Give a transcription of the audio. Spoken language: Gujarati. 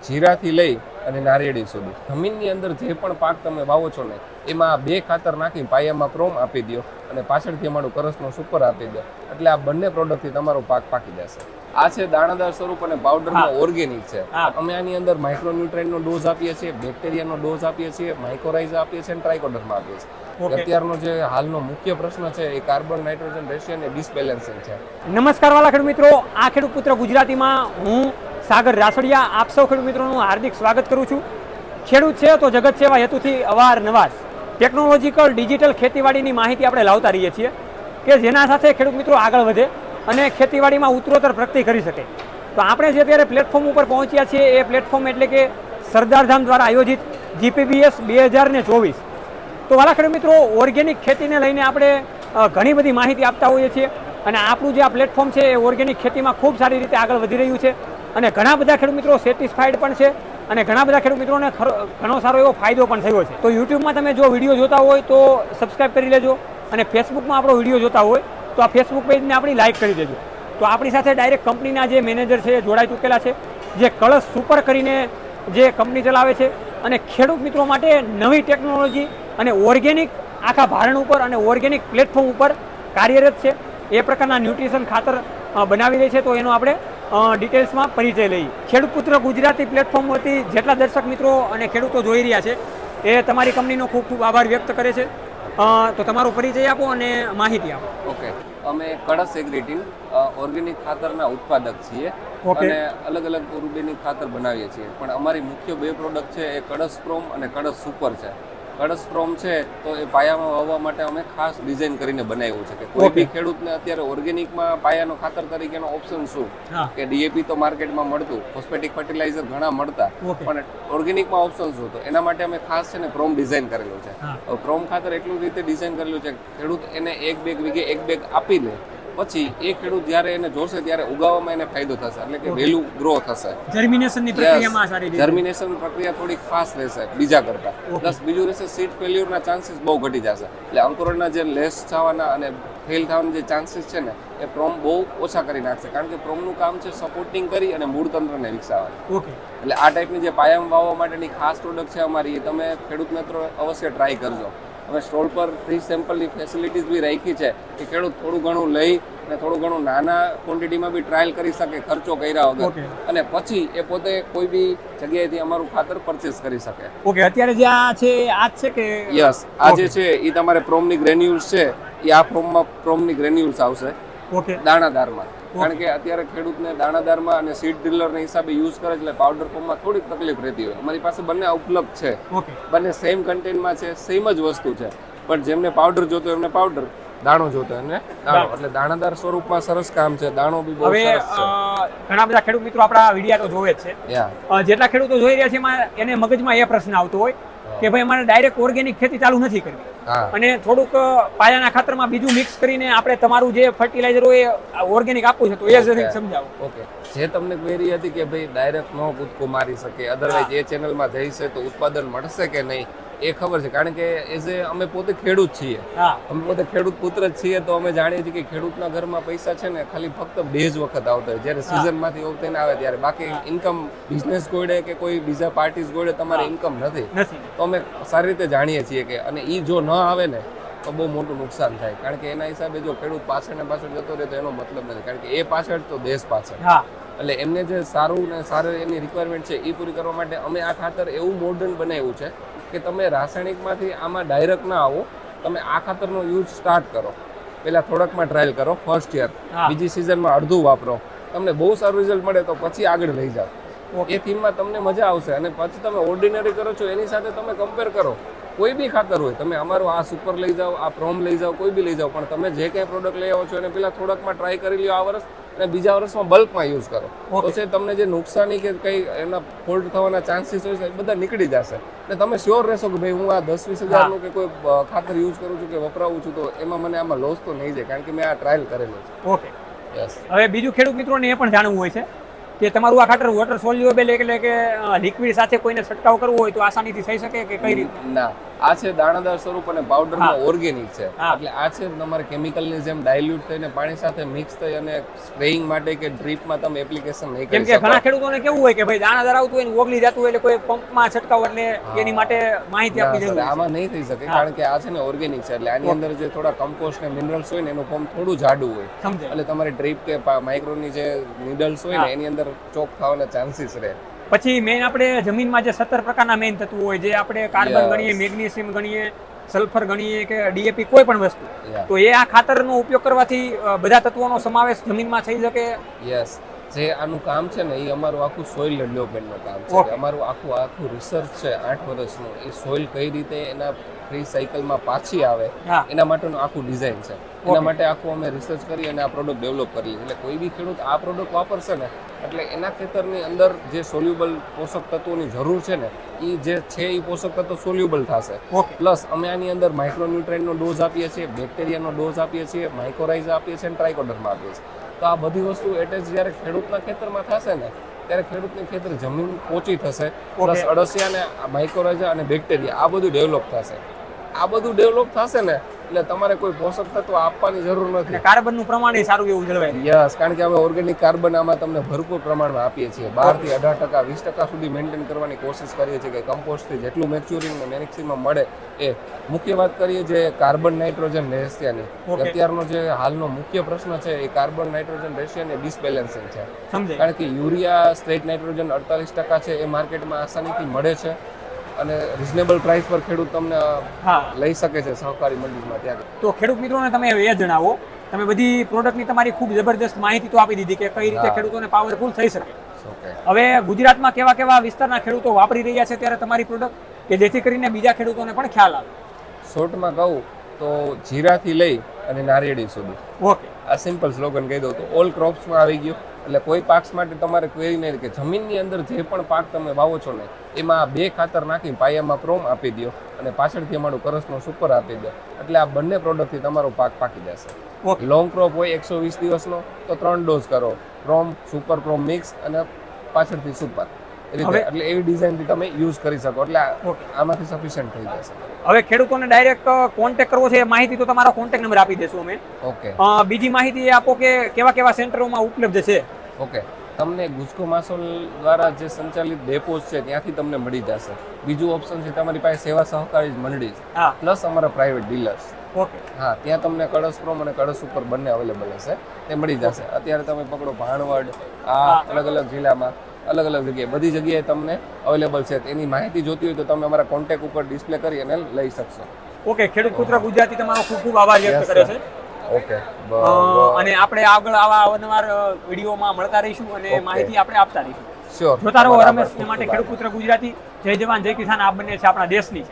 જીરાથી લઈ અને નારિયેળી સુધી જમીનની અંદર જે પણ પાક તમે વાવો છો ને એમાં બે ખાતર નાખી પાયામાં પ્રોમ આપી દો અને પાછળથી અમારું કરસનો સુપર આપી દો એટલે આ બંને પ્રોડક્ટથી તમારો પાક પાકી જશે. આ છે દાણાદાર સ્વરૂપ અને પાવડરમાં ઓર્ગેનિક છે. અમે આની અંદર માઇક્રોન્યુટ્રન્ટનો ડોઝ આપીએ છીએ, બેક્ટેરિયાનો ડોઝ આપીએ છીએ, માઇકોરાઇઝા આપીએ છીએ અને ટ્રાઇકોડર્મા આપીએ છીએ. અત્યારનો જે હાલનો મુખ્ય પ્રશ્ન છે એ કાર્બન નાઇટ્રોજન રેશિયો અને ડિસબેલેન્સિંગ છે. નમસ્કાર વાલા ખેડૂત મિત્રો, આ ખેડૂત પુત્ર ગુજરાતીમાં હું સાગર રાસડિયા આપ સૌ ખેડૂત મિત્રોનું હાર્દિક સ્વાગત કરું છું. ખેડૂત છે તો જગત સેવા હેતુથી અવારનવાર ટેકનોલોજીકલ ડિજિટલ ખેતીવાડીની માહિતી આપણે લાવતા રહીએ છીએ કે જેના સાથે ખેડૂત મિત્રો આગળ વધે અને ખેતીવાડીમાં ઉત્તરોત્તર પ્રગતિ કરી શકે. તો આપણે જે અત્યારે પ્લેટફોર્મ ઉપર પહોંચ્યા છીએ એ પ્લેટફોર્મ એટલે કે સરદારધામ દ્વારા આયોજિત GPBS 2024. તો વાલા ખેડૂત મિત્રો, ઓર્ગેનિક ખેતીને લઈને આપણે ઘણી બધી માહિતી આપતા હોઈએ છીએ અને આપણું જે આ પ્લેટફોર્મ છે એ ઓર્ગેનિક ખેતીમાં ખૂબ સારી રીતે આગળ વધી રહ્યું છે અને ઘણા બધા ખેડૂત મિત્રો સેટિસ્ફાઈડ પણ છે અને ઘણા બધા ખેડૂત મિત્રોને ઘણો સારો એવો ફાયદો પણ થયો છે. તો યુટ્યુબમાં તમે જો વિડીયો જોતા હોય તો સબસ્ક્રાઈબ કરી લેજો અને ફેસબુકમાં આપણો વિડીયો જોતા હોય તો આ ફેસબુક પેજને આપણી લાઈક કરી દેજો. તો આપણી સાથે ડાયરેક્ટ કંપનીના જે મેનેજર છે એ જોડાઈ ચૂકેલા છે, જે કળશ સુપર કરીને જે કંપની ચલાવે છે અને ખેડૂત મિત્રો માટે નવી ટેકનોલોજી અને ઓર્ગેનિક આખા ભારણ ઉપર અને ઓર્ગેનિક પ્લેટફોર્મ ઉપર કાર્યરત છે. એ પ્રકારના ન્યુટ્રિશન ખાતર બનાવી રહી છે. તો એનો આપણે ડિટેલ્સમાં પરિચય લઈએ. ખેડૂત પુત્ર ગુજરાતી પ્લેટફોર્મ વતી જેટલા દર્શક મિત્રો અને ખેડૂતો જોઈ રહ્યા છે એ તમારી કંપનીનો ખૂબ ખૂબ આભાર વ્યક્ત કરે છે. તો તમારો પરિચય આપો અને માહિતી આપો. ઓકે, અમે કળશ એગ્રીટીન ઓર્ગેનિક ખાતરના ઉત્પાદક છીએ અને અલગ અલગ ઓર્ગેનિક ખાતર બનાવીએ છીએ. પણ અમારી મુખ્ય બે પ્રોડક્ટ છે એ કળશ પ્રોમ અને કળશ સુપર છે. કળશ પ્રોમ છે તો એ પાયામાં વાવવા માટે અમે ખાસ ડિઝાઇન કરીને બનાવ્યું છે કે કોઈ બી ખેડૂતને અત્યારે ઓર્ગેનિકમાં પાયાનો ખાતર તરીકેનો ઓપ્શન શું કે ડીએપી તો માર્કેટમાં મળતું, ફોસ્ફેટિક ફર્ટિલાઇઝર ઘણા મળતા, પણ ઓર્ગેનિકમાં ઓપ્શન શું તો એના માટે અમે ખાસ છે ને પ્રોમ ડિઝાઇન કરેલું છે. પ્રોમ ખાતર એટલું રીતે ડિઝાઇન કરેલું છે ખેડૂત એને એક બેગ આપી લે પછી એ ખેડૂત જ્યારે એને જોશે ત્યારે ઉગાવવામાં એને ફાયદો થશે, એટલે કે વહેલું ગ્રો થશે. જર્મિનેશનની પ્રક્રિયામાં સારી રીતે જર્મિનેશન પ્રક્રિયા થોડી ફાસ્ટ રહેશે બીજા કરતા. પ્લસ બીજું રહેશે સીડ ફેલ્યુરના ચાન્સીસ બહુ ઘટી જશે. એટલે અંકુરણના જે લેસ થવાના અને ફેલ થવાના જે ચાન્સીસ છે ને એ પ્રોમ બહુ ઓછા કરી નાખશે, કારણ કે પ્રોમનું કામ છે સપોર્ટિંગ કરી અને મૂળ તંત્રને વિકસાવવાનું. એટલે આ ટાઈપની જે પાયામાં વાવવા માટેની ખાસ પ્રોડક્ટ છે અમારી, એ તમે ખેડૂત મિત્રો અવશ્ય ટ્રાય કરજો. અમે સ્ટોલ પર ફ્રી સેમ્પલની ફેસિલિટીઝ બી રાખી છે કે ખેડૂત થોડું ઘણું લઈ અને થોડું ઘણું નાના ક્વોન્ટિટીમાં બી ટ્રાયલ કરી શકે ખર્ચો કર્યા વગર, અને પછી એ પોતે કોઈ બી જગ્યાએથી અમારું ખાતર પરચેસ કરી શકે. ઓકે, અત્યારે જે આ છે આ જ છે કે યસ, આ જે છે એ તમારે પ્રોમની ગ્રેન્યુલ્સ છે એ આ પ્રોમની ગ્રેન્યુલ્સ આવશે દાણાદારમાં. કારણ કે અત્યારે ખેડૂતને દાણાદારમાં અને સીડ ડ્રિલરના હિસાબે યુઝ કરે એટલે પાવડર ફોર્મમાં થોડીક તકલીફ રહેતી હોય. અમારી પાસે બંને ઉપલબ્ધ છે, બંને સેમ કન્ટેન્ટમાં છે, સેમ જ વસ્તુ છે, પણ જેમને પાવડર જોતો એમને પાવડર, દાણો જોતો એને દાણો. એટલે દાણાદાર સ્વરૂપમાં સરસ કામ છે. દાણો બી બહુ સરસ છે. ઘણા બધા ખેડૂત મિત્રો આપણા વિડીયો તો જોવે જ છે. જેટલા ખેડૂતો જોઈ રહ્યા છે એમાં એને મગજમાં એ પ્રશ્ન આવતો હોય કે ભાઈ અમારે ડાયરેક્ટ ઓર્ગેનિક ખેતી ચાલુ નથી કરવી અને થોડુંક પાયાના ખાતરમાં બીજું મિક્સ કરીને આપણે તમારું જે ફર્ટિલાઇઝર હોય ઓર્ગેનિક આપવું છે, તો એ જરીક સમજાવો. ઓકે, જે તમને ક્વેરી હતી કે ભાઈ ડાયરેક્ટ નો કૂદકો મારી શકે, અધરવાઇઝ એ ચેનલમાં જઈશે તો ઉત્પાદન મળશે કે નહીં એ ખબર છે. કારણ કે એઝ એ અમે પોતે ખેડૂત છીએ, અમે પોતે ખેડૂત પુત્ર જ છીએ, તો અમે જાણીએ છીએ કે ખેડૂતના ઘરમાં પૈસા છે ને ખાલી ફક્ત 2 જ વખત આવતા હોય, જ્યારે સિઝનમાંથી વખતે આવે ત્યારે. બાકી ઇન્કમ બિઝનેસ ગોળે કે કોઈ બીજા પાર્ટીઝ ગોળે તમારે ઇન્કમ નથી. તો અમે સારી રીતે જાણીએ છીએ કે અને એ જો ન આવે ને તો બહુ મોટું નુકસાન થાય. કારણ કે એના હિસાબે જો ખેડૂત પાછળ ને પાછળ જતો રહે તો એનો મતલબ નથી, કારણ કે એ પાછળ તો દેશ પાછળ. એટલે એમને જે સારું ને સારું એની રિક્વાયરમેન્ટ છે એ પૂરી કરવા માટે અમે આ ખાતર એવું મોડર્ન બનાવ્યું છે કે તમે રાસાયણિકમાંથી આમાં ડાયરેક્ટ ના આવો, તમે આ ખાતરનો યુઝ સ્ટાર્ટ કરો. પહેલા થોડાકમાં ટ્રાયલ કરો ફર્સ્ટ યર, બીજી સિઝનમાં અડધું વાપરો, તમને બહુ સારું રિઝલ્ટ મળે તો પછી આગળ લઈ જાઓ. એ થીમમાં તમને મજા આવશે અને પછી તમે ઓર્ડિનરી કરો છો એની સાથે તમે કમ્પેર કરો. કોઈ બી ખાતર હોય, તમે અમારું આ સુપર લઈ જાઓ, આ પ્રોમ લઈ જાઓ, કોઈ બી લઈ જાઓ, પણ તમે જે કંઈ પ્રોડક્ટ લઈ આવો છો એને પહેલા થોડાકમાં ટ્રાય કરી લ્યો આ વર્ષ અને બીજા વર્ષમાં બલ્કમાં યુઝ કરો. તો છે તમને જે નુકસાની કે કંઈ એના ફોલ્ટ થવાના ચાન્સીસ હોય છે એ બધા નીકળી જશે અને તમે શ્યોર રહેશો કે ભાઈ હું આ 10-20 હજારનું કે કોઈ ખાતર યુઝ કરું છું કે વપરાવું છું તો એમાં મને આમાં લોસ તો નહીં જાય, કારણ કે મેં આ ટ્રાયલ કરેલો છે. Okay, yes. હવે બીજું ખેડૂત મિત્રોને એ પણ જાણવું હોય છે કે તમારું આ ખાતર વોટર સોલ્યુબલ એટલે કે લિક્વિડ સાથે કોઈને છંટકાવ કરવો હોય તો આસાનીથી થઈ શકે કે કઈ રીતે? ના, આ છે દાણાદાર સ્વરૂપ અને પાવડરમાં હા. ઓર્ગેનિક છે. હા. એટલે આ છે તમારે કેમિકલની જેમ ડાયલ્યુટ થઈને પાણી સાથે મિક્સ થઈ અને સ્પ્રેઇંગ માટે કે ડ્રીપમાં તમે એપ્લિકેશન નહીં કેમ કરી કે ઘણા શકો. ખેડૂતોને કેવું હોય કે ભાઈ દાણાદાર આવતું હોય ને ઓગળી જતું હોય એટલે કોઈ પંપમાં છંટકાવ એટલે એની માટે માહિતી ના, આપવી સર, જરૂરી છે. આમાં નહીં થઈ શકે હા. કારણ કે આ છે ને ઓર્ગેનિક છે એટલે આની અંદર જે થોડા કમ્પોસ્ટ ને મિનરલ્સ હોય ને એનું ફોર્મ થોડું જાડું હોય સમજાય. એટલે તમારે ડ્રીપ કે માઇક્રોની જે નીડલ્સ હોય હા. ને એની અંદર ચોક થવાના ચાન્સીસ રહે. પછી મેઇન આપણે જમીનમાં જે 17 પ્રકારના મેઇન તત્વો હોય જે આપણે કાર્બન Yes. ગણીએ, મેગ્નેશિયમ ગણીએ, સલ્ફર ગણીએ કે ડીએપી કોઈ પણ વસ્તુ, Yeah. તો એ આ ખાતરનો ઉપયોગ કરવાથી બધા તત્વોનો સમાવેશ જમીનમાં થઈ શકે. યસ, જે આનું કામ છે ને એ અમારું આખું સોઇલ ડેવલપમેન્ટનું કામ છે. Okay. અમારું આખું રિસર્ચ છે 8 વર્ષનું. એ સોઇલ કઈ રીતે એના ફ્રી સાયકલમાં પાછી આવે હા. એના માટેનું આખું ડિઝાઇન છે. Okay. એના માટે આખું અમે રિસર્ચ કરી અને આ પ્રોડક્ટ ડેવલપ કરી એટલે કોઈ બી ખેડૂત આ પ્રોડક્ટ વાપરશે ને એટલે એના ખેતરની અંદર જે સોલ્યુબલ પોષક તત્વોની જરૂર છે ને એ જે છે એ પોષક તત્વો સોલ્યુબલ થશે. ઓકે. પ્લસ અમે આની અંદર માઇક્રોન્યુટ્રન્ટનો ડોઝ આપીએ છીએ, બેક્ટેરિયાનો ડોઝ આપીએ છીએ, માઇકોરાઇઝા આપીએ છીએ અને ટ્રાઇકોડર્મા આપીએ છીએ. તો આ બધી વસ્તુ એટેચ જ્યારે ખેડૂતના ખેતરમાં થશે ને ત્યારે ખેડૂતની ખેતર જમીન પોચી થશે. Plus Okay. અળસિયા અને માઇકોરાઇઝા અને બેક્ટેરિયા આ બધું ડેવલપ થશે. આ બધું ડેવલપ થશે ને એટલે તમારે કોઈ પોષક તત્વ આપવાની જરૂર અને નથી. કાર્બનનું પ્રમાણ એ સારું એવું જળવાય. યસ, કારણ કે અમે ઓર્ગેનિક કાર્બન આમાં તમને ભરપૂર પ્રમાણમાં આપીએ છીએ. 12 થી 18%, 20% સુધી મેન્ટેન કરવાની કોશિશ કરીએ છીએ કે કમ્પોસ્ટથી જેટલું મેચ્યુરિંગ અને મેક્સિમમ મળે એ. મુખ્ય વાત કરીએ જે કાર્બન નાઇટ્રોજન રેશિયાની. Okay. અત્યારનો જે હાલનો મુખ્ય પ્રશ્ન છે એ કાર્બન નાઇટ્રોજન રેશિયાની ડિસબેલેન્સિંગ છે. સમજાય. કારણ કે યુરિયા સ્ટ્રેટ નાઇટ્રોજન 48% છે એ માર્કેટમાં આસાનીથી મળે છે અને રિઝનેબલ પ્રાઇસ પર ખેડૂત તમને હા. લઈ શકે છે સહકારી મંડીમાં ત્યાં. તો ખેડૂત મિત્રોને તમે એ જણાવો, તમે બધી પ્રોડક્ટની તમારી ખૂબ જબરદસ્ત માહિતી તો આપી દીધી કે કઈ રીતે હા. ખેડૂતોને પાવરફુલ થઈ શકે. ઓકે. હવે ગુજરાતમાં કેવા કેવા વિસ્તારના ખેડૂતો વાપરી રહ્યા છે ત્યારે તમારી પ્રોડક્ટ કે જેથી કરીને બીજા ખેડૂતોને પણ ખ્યાલ આવે. શોર્ટમાં કહું તો જીરાથી લઈ અને નારિયેળી સુધી. ઓકે. આ સિમ્પલ સ્લોગન કહી દઉં તો ઓલ ક્રોપ્સમાં આવી ગયું. એટલે કોઈ પાક માટે તમારે કોઈ નહીં કે જમીનની અંદર જે પણ પાક તમે વાવો છો ને એમાં 2 ખાતર નાખી પાયામાં ક્રોમ આપી દો અને પાછળથી અમારું કરસનો સુપર આપી દો એટલે આ બંને પ્રોડક્ટથી તમારો પાક પાકી જશે. ઓકે. લોંગ ક્રોપ હોય 120 દિવસનો તો 3 ડોઝ કરો, ક્રોમ સુપર ક્રોમ મિક્સ અને પાછળથી સુપર એ રીતે. હવે- એટલે એવી ડિઝાઇનથી તમે યુઝ કરી શકો એટલે ઓકે. આમાંથી સફિશિયન્ટ થઈ જશે. હવે ખેડૂતોને ડાયરેક્ટ કોન્ટેક્ટ કરવો છે એ માહિતી તો તમારો કોન્ટેક્ટ નંબર આપી દેશું અમે. ઓકે. બીજી માહિતી એ આપો કે કેવા કેવા સેન્ટરોમાં ઉપલબ્ધ છે. ઓકે, તમને ગુજકો માસોલ દ્વારા જે સંચાલિત ડેપોઝ છે ત્યાંથી તમને મળી જશે. બીજું ઓપ્શન છે તમારી પાસે સેવા સહકારી મંડળી હા. પ્લસ અમારા પ્રાઇવેટ ડીલર્સ. ઓકે. હા, ત્યાં તમને કળશ પ્રોમ અને કળશ ઉપર બંને અવેલેબલ હશે, તે મળી જશે. અત્યારે તમે પકડો ભાણવડ, આ હા. અલગ અલગ જિલ્લામાં અલગ અલગ જગ્યાએ બધી જગ્યાએ તમને અવેલેબલ છે. તેની માહિતી જોતી હોય તો તમે અમારા કોન્ટેક્ટ ઉપર ડિસ્પ્લે કરી અને લઈ શકશો. ઓકે. ખેડૂત પુત્ર ગુજરાતી તમારો ખૂબ ખૂબ આભાર વ્યક્ત Yes, કરે sir. છે. ઓકે. અને આપણે આગળ આવા અવારનવાર વિડીયોમાં મળતા રહીશું અને Okay. માહિતી આપણે આપતા રહીશું. શ્યોર. જોતા રહો રમેશ માટે ખેડૂત પુત્ર ગુજરાતી. જય જવાન જય કિસાન. આ બંને છે આપણા દેશની.